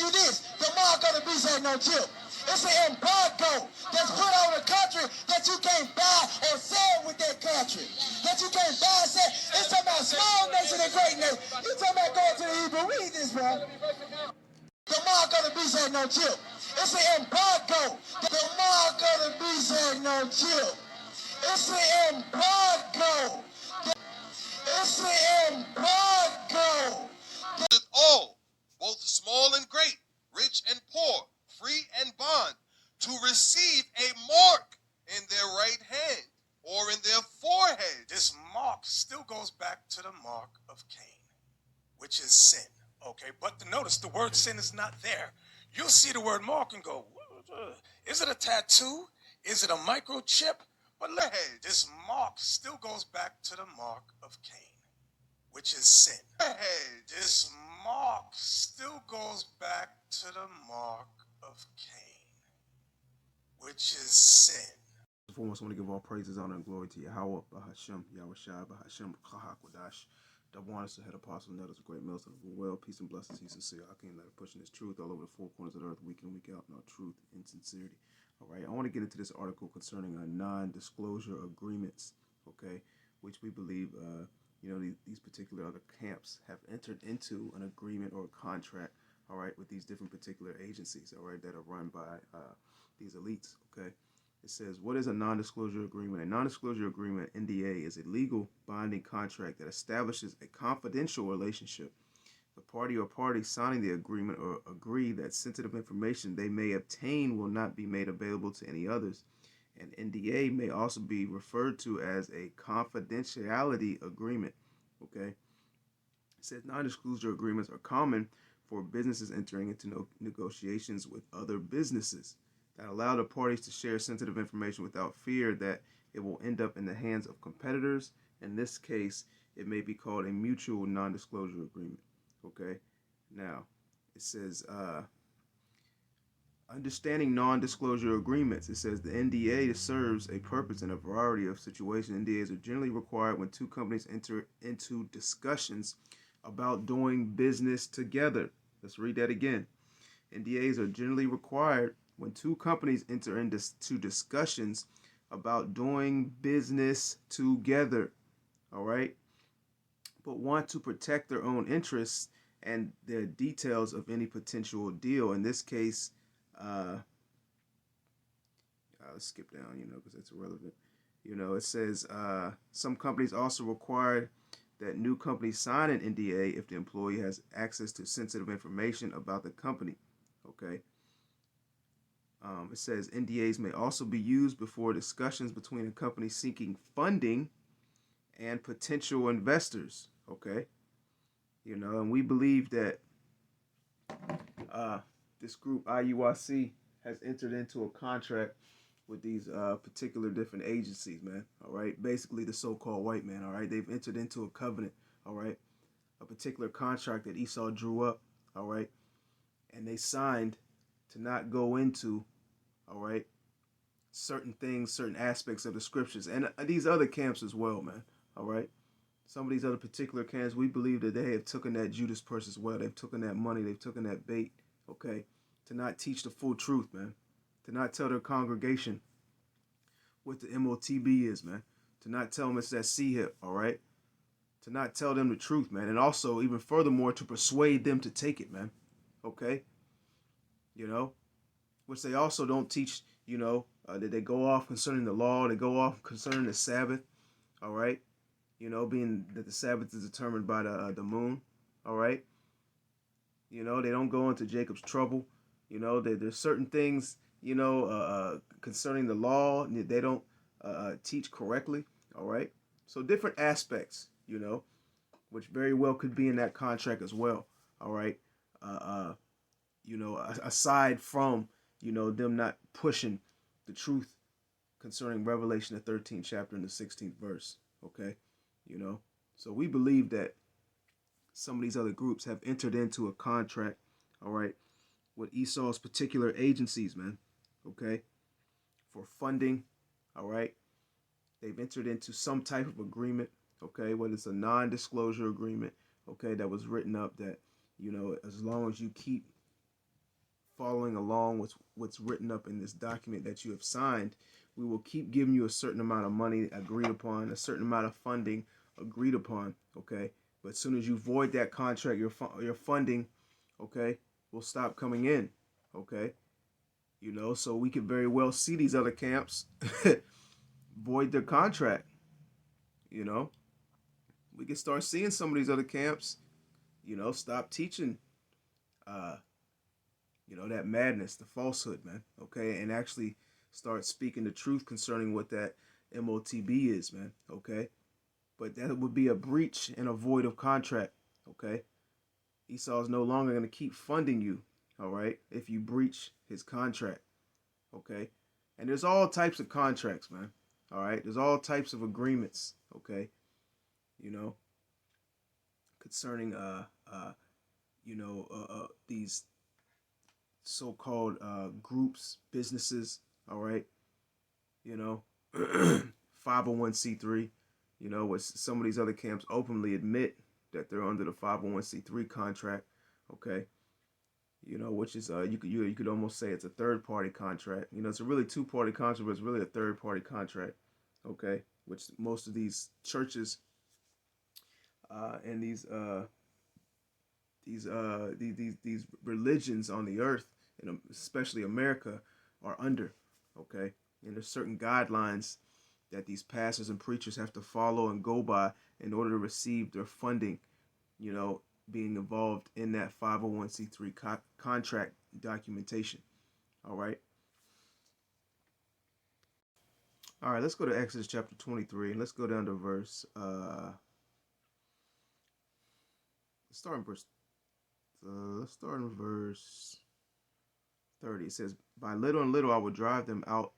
you this, the mark of the beast ain't no chip. It's an embargo that's put on a country that you can't buy or sell with that country. That you can't buy and sell. It's talking about small nation and great nation. You talking about going to the Hebrew. Read this, bro. The mark of the beast ain't no chip. It's an embargo. The mark of the beast ain't no chip. It's an embargo. It's an embargo. All, both small and great, rich and poor, free and bond, to receive a mark in their right hand or in their forehead. This mark still goes back to the mark of Cain, which is sin. Okay, but notice the word sin is not there. You'll see the word mark and go, is it a tattoo? Is it a microchip? But look, this mark still goes back to the mark of Cain, which is sin. This mark still goes back to the mark of Cain, which is sin. First and foremost, I want to give all praises, honor, and glory to Yahweh, Bahashem, Yahushua, Bahashem, Kahakwadash, Dawanis, the head apostle, and others of great mills of the well, peace and blessings, he's sincere. I can't let it pushing this truth all over the four corners of the earth, week in, week out, not truth and sincerity. All right, I want to get into this article concerning non-disclosure agreements, okay, which we believe, these particular other camps have entered into an agreement or a contract, all right, with these different particular agencies, all right, that are run by these elites, okay. It says, what is a non-disclosure agreement? A non-disclosure agreement, NDA, is a legal binding contract that establishes a confidential relationship. The party or parties signing the agreement or agree that sensitive information they may obtain will not be made available to any others. An NDA may also be referred to as a confidentiality agreement. Okay. It says non-disclosure agreements are common for businesses entering into negotiations with other businesses that allow the parties to share sensitive information without fear that it will end up in the hands of competitors. In this case, it may be called a mutual non-disclosure agreement. Okay. Now, it says, understanding non-disclosure agreements. It says the NDA serves a purpose in a variety of situations. NDAs are generally required when two companies enter into discussions about doing business together. Let's read that again. NDAs are generally required when two companies enter into discussions about doing business together. All right. But want to protect their own interests and the details of any potential deal. In this case, let's skip down, because it's irrelevant. It says some companies also require that new companies sign an NDA if the employee has access to sensitive information about the company. Okay. It says NDAs may also be used before discussions between a company seeking funding and potential investors. Okay. And we believe that this group, IUIC, has entered into a contract with these particular different agencies, man. All right. Basically, the so-called white man. All right. They've entered into a covenant. All right. A particular contract that Esau drew up. All right. And they signed to not go into, all right, certain things, certain aspects of the scriptures, and these other camps as well, man. All right. Some of these other particular camps, we believe that they have taken that Judas purse as well. They've taken that money. They've taken that bait, okay, to not teach the full truth, man. To not tell their congregation what the MOTB is, man. To not tell them it's that C-hip, all right? To not tell them the truth, man. And also, even furthermore, to persuade them to take it, man. Okay? Which they also don't teach, that they go off concerning the law. They go off concerning the Sabbath, all right? Being that the Sabbath is determined by the moon, all right? They don't go into Jacob's trouble. There's certain things, concerning the law they don't teach correctly, all right? So different aspects, which very well could be in that contract as well, all right? Aside from, them not pushing the truth concerning Revelation, the 13th chapter and the 16th verse, okay? So we believe that some of these other groups have entered into a contract, all right, with Esau's particular agencies, man, okay, for funding, all right. They've entered into some type of agreement, okay, whether it's a non-disclosure agreement, okay, that was written up that, as long as you keep following along with what's written up in this document that you have signed, we will keep giving you a certain amount of money agreed upon, a certain amount of funding agreed upon, okay? But as soon as you void that contract, your funding, okay, will stop coming in, okay? You know, so we could very well see these other camps void their contract, you know? We can start seeing some of these other camps, you know, stop teaching, you know, that madness, the falsehood, man, okay? And actually start speaking the truth concerning what that MOTB is, man, okay? But that would be a breach and a void of contract, okay? Esau is no longer going to keep funding you, all right, if you breach his contract, okay? And there's all types of contracts, man, all right? There's all types of agreements, okay? You know, concerning, these so-called groups, businesses, all right? You know, 501c3, you know, what some of these other camps openly admit that they're under the 501c3 contract, okay? You know, which is you could almost say it's a third party contract. You know, it's a really two-party contract, but it's really a third party contract, okay? Which most of these churches and these religions on the earth, and especially America, are under, okay? And there's certain guidelines that these pastors and preachers have to follow and go by in order to receive their funding, you know, being involved in that 501c3 contract documentation. All right. All right, let's go to Exodus chapter 23 and let's go down to verse let's start in verse 30. It says, "By little and little I will drive them out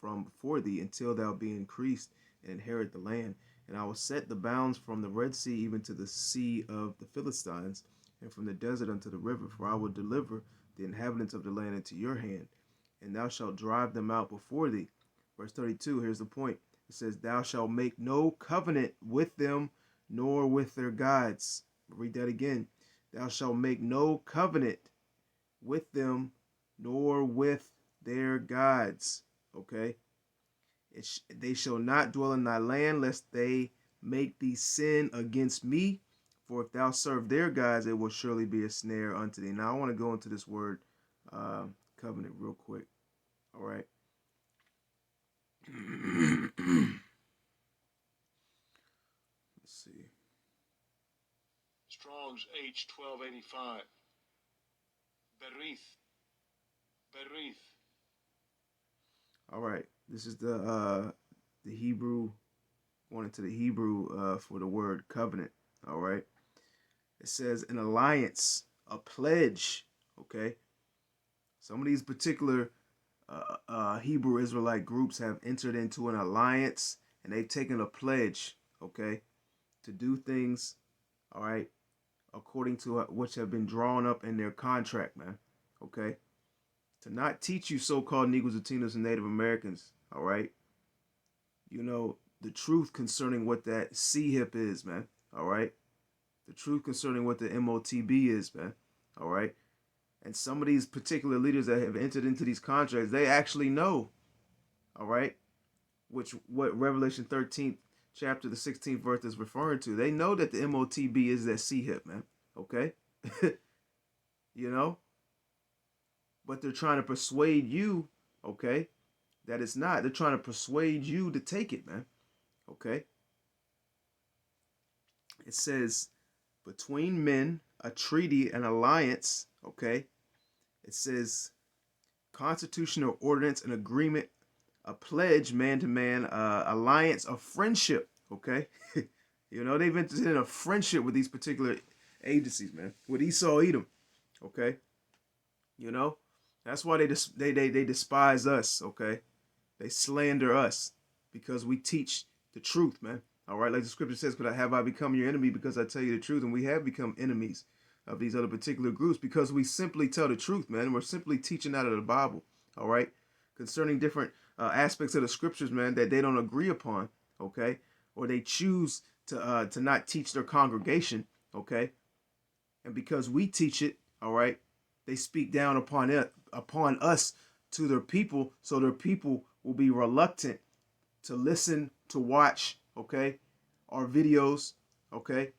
from before thee until thou be increased and inherit the land. And I will set the bounds from the Red Sea even to the sea of the Philistines, and from the desert unto the river. For I will deliver the inhabitants of the land into your hand, and thou shalt drive them out before thee." Verse 32, here's the point. It says, "Thou shalt make no covenant with them, nor with their gods." Read that again. "Thou shalt make no covenant with them, nor with their gods." Okay? They shall not dwell in thy land, lest they make thee sin against me. For if thou serve their gods, it will surely be a snare unto thee. Now, I want to go into this word covenant real quick. All right. Let's see. Strong's H1285. Berith. All right. This is the Hebrew, going into the Hebrew for the word covenant. All right. It says an alliance, a pledge. Okay. Some of these particular Hebrew Israelite groups have entered into an alliance and they've taken a pledge, okay, to do things, all right, according to which have been drawn up in their contract, man, okay, to not teach you so-called Negroes, Latinos, and Native Americans, all right, you know, the truth concerning what that CHIP is, man, all right, the truth concerning what the MOTB is, man, all right. And some of these particular leaders that have entered into these contracts, they actually know, all right, what Revelation 13th chapter, the 16th verse is referring to. They know that the MOTB is that CHIP, man, okay? You know? But they're trying to persuade you, okay, that it's not. They're trying to persuade you to take it, man, okay? It says, between men, a treaty, an alliance, okay? It says constitutional ordinance, an agreement, a pledge, man-to-man, alliance, a friendship, okay? You know, they've entered in a friendship with these particular agencies, man, with Esau, Edom, okay? You know, that's why they despise us, okay? They slander us because we teach the truth, man. All right, like the scripture says, "Could I have I become your enemy because I tell you the truth?" And we have become enemies of these other particular groups because we simply tell the truth, man. We're simply teaching out of the Bible, all right, concerning different aspects of the scriptures, man, that they don't agree upon, okay, or they choose to not teach their congregation, okay, and because we teach it, all right, they speak down upon us to their people, so their people will be reluctant to listen, to watch, okay, our videos, okay,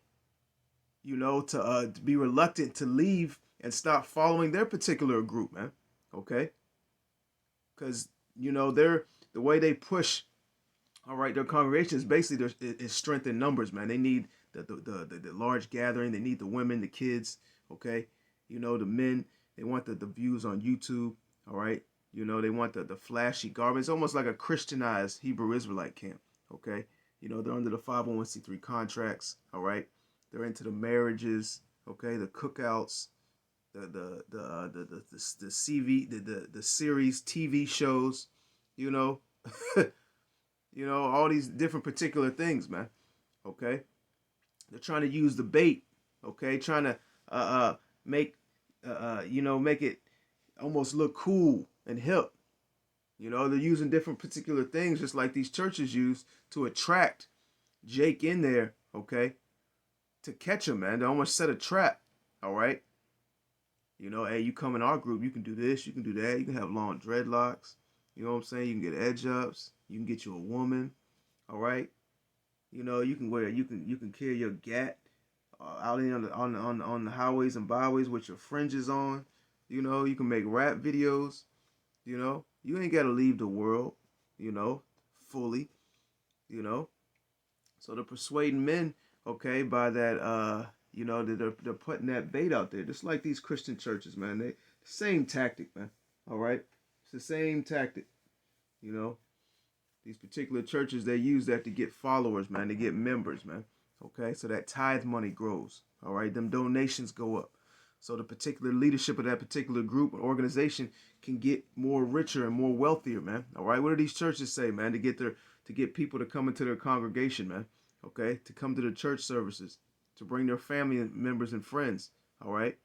to be reluctant to leave and stop following their particular group, man, okay, because they're the way they push, all right, their congregation is basically is strength in numbers, man. They need the large gathering. They need the women, the kids, okay, the men. They want the views on YouTube, all right. They want the flashy garments, almost like a Christianized Hebrew Israelite camp, okay. They're under the 501c3 contracts, all right. They're into the marriages, okay, the cookouts, the CV, the series TV shows, you know, all these different particular things, man. Okay, they're trying to use the bait. Okay, trying to make make it almost look cool and hip. They're using different particular things, just like these churches use to attract Jake in there. Okay, to catch him, man. They almost set a trap. All right. Hey, you come in our group, you can do this, you can do that. You can have long dreadlocks. You know what I'm saying? You can get edge ups. You can get you a woman. All right. You can carry your gat out in on the highways and byways with your fringes on. You can make rap videos. You ain't got to leave the world. Fully. So they're persuading men, okay, by that. They're putting that bait out there, just like these Christian churches, man. They same tactic, man. All right, it's the same tactic. You know, these particular churches, they use that to get followers, man, to get members, man. Okay, so that tithe money grows. All right, them donations go up. So the particular leadership of that particular group or organization can get more richer and more wealthier, man. All right, what do these churches say, man? To get people to come into their congregation, man. Okay, to come to the church services, to bring their family members and friends. All right,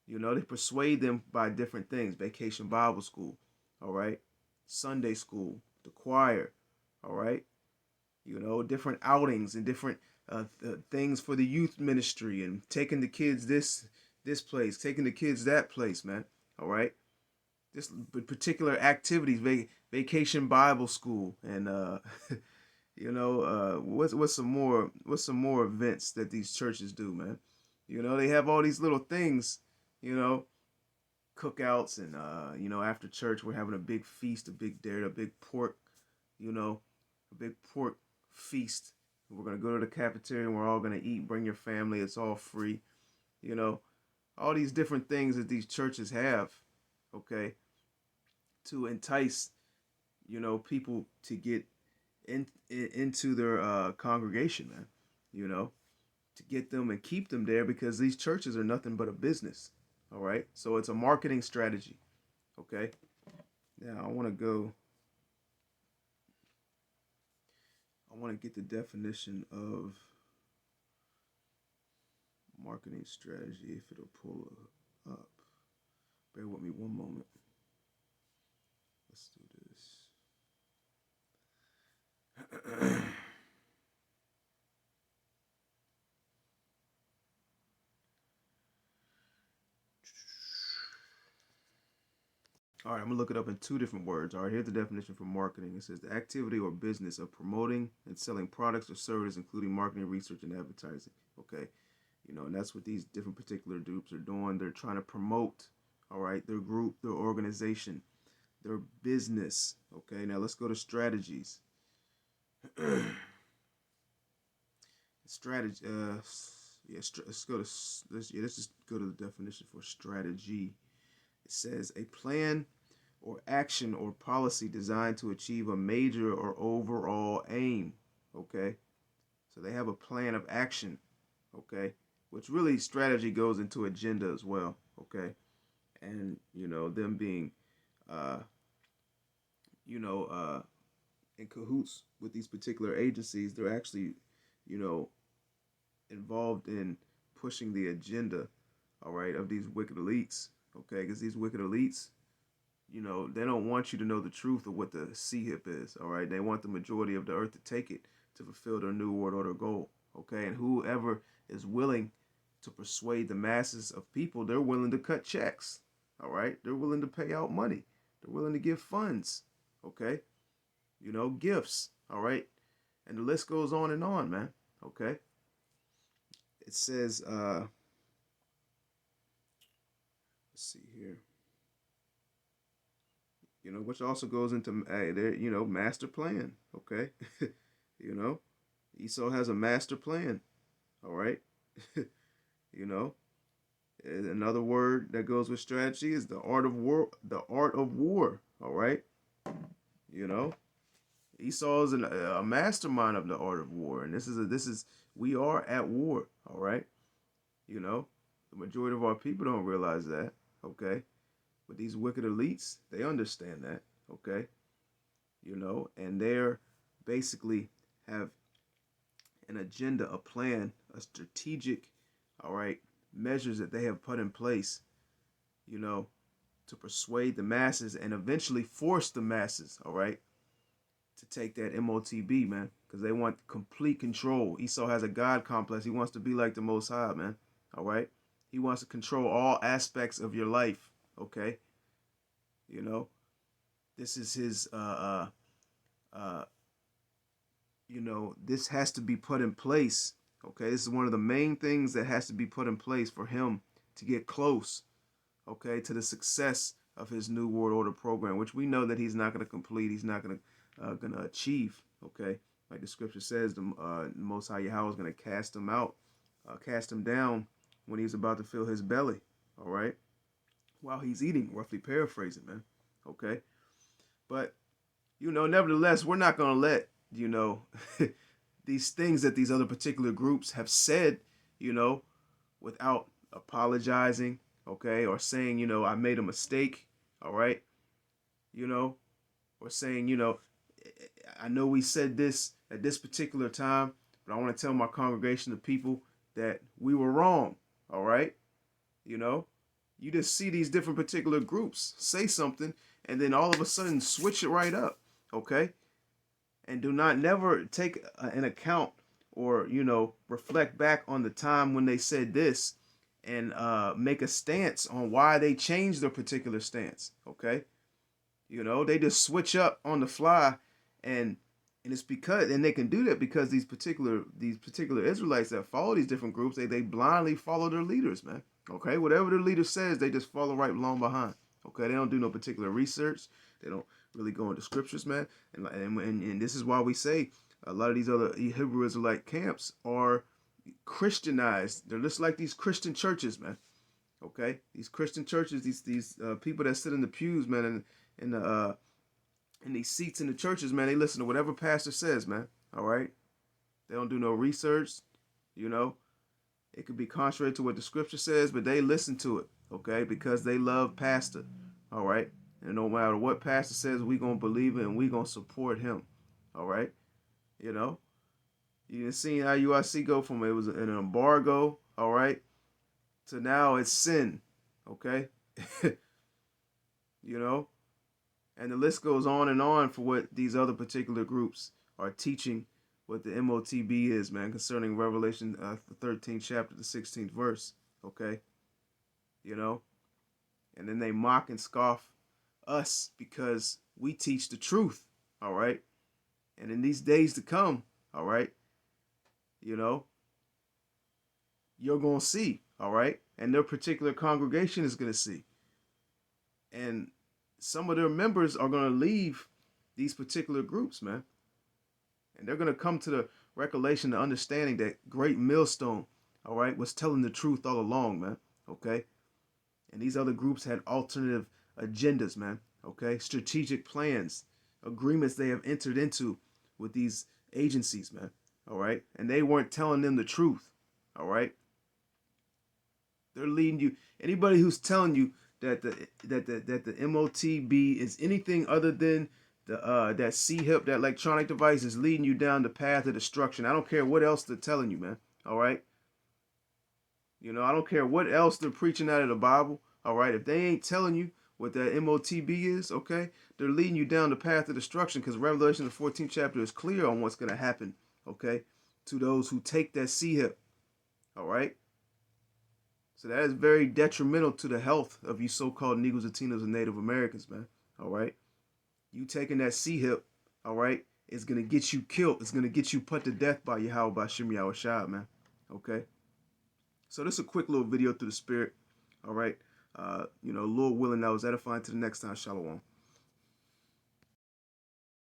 they persuade them by different things: vacation Bible school, all right, Sunday school, the choir, all right, different outings and different things for the youth ministry, and taking the kids this place, taking the kids that place, man. All right, this particular activities, vacation Bible school, and what's some more events that these churches do, man. They have all these little things, cookouts, and after church we're having a big feast, a big dare, a big pork, a big pork feast. We're gonna go to the cafeteria and we're all gonna eat. Bring your family, it's all free. All these different things that these churches have, okay, to entice, people to get into their congregation, man. To get them and keep them there, because these churches are nothing but a business. All right, so it's a marketing strategy. Okay, now I want to get the definition of marketing strategy, if it'll pull up. Bear with me one moment. Let's do this. All right, I'm going to look it up in two different words. All right, here's the definition for marketing. It says the activity or business of promoting and selling products or services, including marketing, research, and advertising. Okay, and that's what these different particular groups are doing. They're trying to promote, all right, their group, their organization, their business. Okay, now let's go to strategies. Strategy. Let's just go to the definition for strategy. It says a plan or action or policy designed to achieve a major or overall aim. Okay, so they have a plan of action. Okay, which really strategy goes into agenda as well. Okay, and them being, in cahoots with these particular agencies. They're actually, involved in pushing the agenda, all right, of these wicked elites. Okay, because these wicked elites, they don't want you to know the truth of what the C-HIP is. All right, they want the majority of the earth to take it to fulfill their new world order goal. Okay, and whoever is willing to persuade the masses of people, they're willing to cut checks. All right. They're willing to pay out money. They're willing to give funds. Okay. Gifts. All right. And the list goes on and on, man. Okay. It says, let's see here. Which also goes into their, master plan. Okay. Esau has a master plan. All right. Another word that goes with strategy is the art of war. The art of war. All right. Esau is a mastermind of the art of war, and we are at war. All right. The majority of our people don't realize that. Okay. But these wicked elites, they understand that. Okay. And they're basically have an agenda, a plan, a strategic, all right, measures that they have put in place, to persuade the masses and eventually force the masses, all right, to take that MOTB, man, because they want complete control. Esau has a God complex. He wants to be like the Most High, man, all right? He wants to control all aspects of your life, okay? This is his, this has to be put in place. Okay, this is one of the main things that has to be put in place for him to get close, okay, to the success of his New World Order program, which we know that he's not going to complete. He's not going to achieve. Okay, like the scripture says, the Most High Yahweh is going to cast him out, cast him down when he's about to fill his belly. All right, while he's eating, roughly paraphrasing, man. Okay, but nevertheless, we're not going to let these things that these other particular groups have said, without apologizing, okay, or saying, I made a mistake, all right, or saying, I know we said this at this particular time, but I want to tell my congregation, the people, that we were wrong, all right, you just see these different particular groups say something, and then all of a sudden switch it right up, okay? And do not never take an account or, reflect back on the time when they said this and make a stance on why they changed their particular stance, okay? They just switch up on the fly, and it's because, and they can do that because these particular Israelites that follow these different groups, they blindly follow their leaders, man. Okay, whatever their leader says, they just follow right along behind. Okay, they don't do no particular research. They don't really go into scriptures, man. And this is why we say a lot of these other Hebrew Israelite camps are Christianized. They're just like these Christian churches, man. Okay, these Christian churches, these people that sit in the pews, man, and in these seats in the churches, man, they listen to whatever pastor says, man. All right, they don't do no research, It could be contrary to what the scripture says, but they listen to it, okay, because they love pastor, all right? And no matter what pastor says, we going to believe it and we going to support him, all right? You can see how UIC go from it was an embargo, all right, to now it's sin, okay? And the list goes on and on for what these other particular groups are teaching, what the MOTB is, man, concerning Revelation, the 13th chapter, the 16th verse, okay? And then they mock and scoff us because we teach the truth, all right? And in these days to come, all right, you're going to see, all right? And their particular congregation is going to see. And some of their members are going to leave these particular groups, man. And they're going to come to the recollection, the understanding that great millstone, all right, was telling the truth all along, man, okay? And these other groups had alternative agendas, man, okay? Strategic plans, agreements they have entered into with these agencies, man, all right? And they weren't telling them the truth, all right? They're leading you. Anybody who's telling you that the MOTB is anything other than that C-HIP, that electronic device, is leading you down the path of destruction. I don't care what else they're telling you, man. All right? I don't care what else they're preaching out of the Bible. All right? If they ain't telling you what that MOTB is, okay, they're leading you down the path of destruction, because Revelation, the 14th chapter, is clear on what's going to happen, okay, to those who take that C-HIP. All right? So that is very detrimental to the health of you so-called Negroes, Latinos, and Native Americans, man. All right? You taking that C-hip, all right, is going to get you killed. It's going to get you put to death by Yahweh Bashim Yahushua, man. Okay? So this is a quick little video through the spirit. All right? Lord willing, that was edifying. To the next time. Shalom.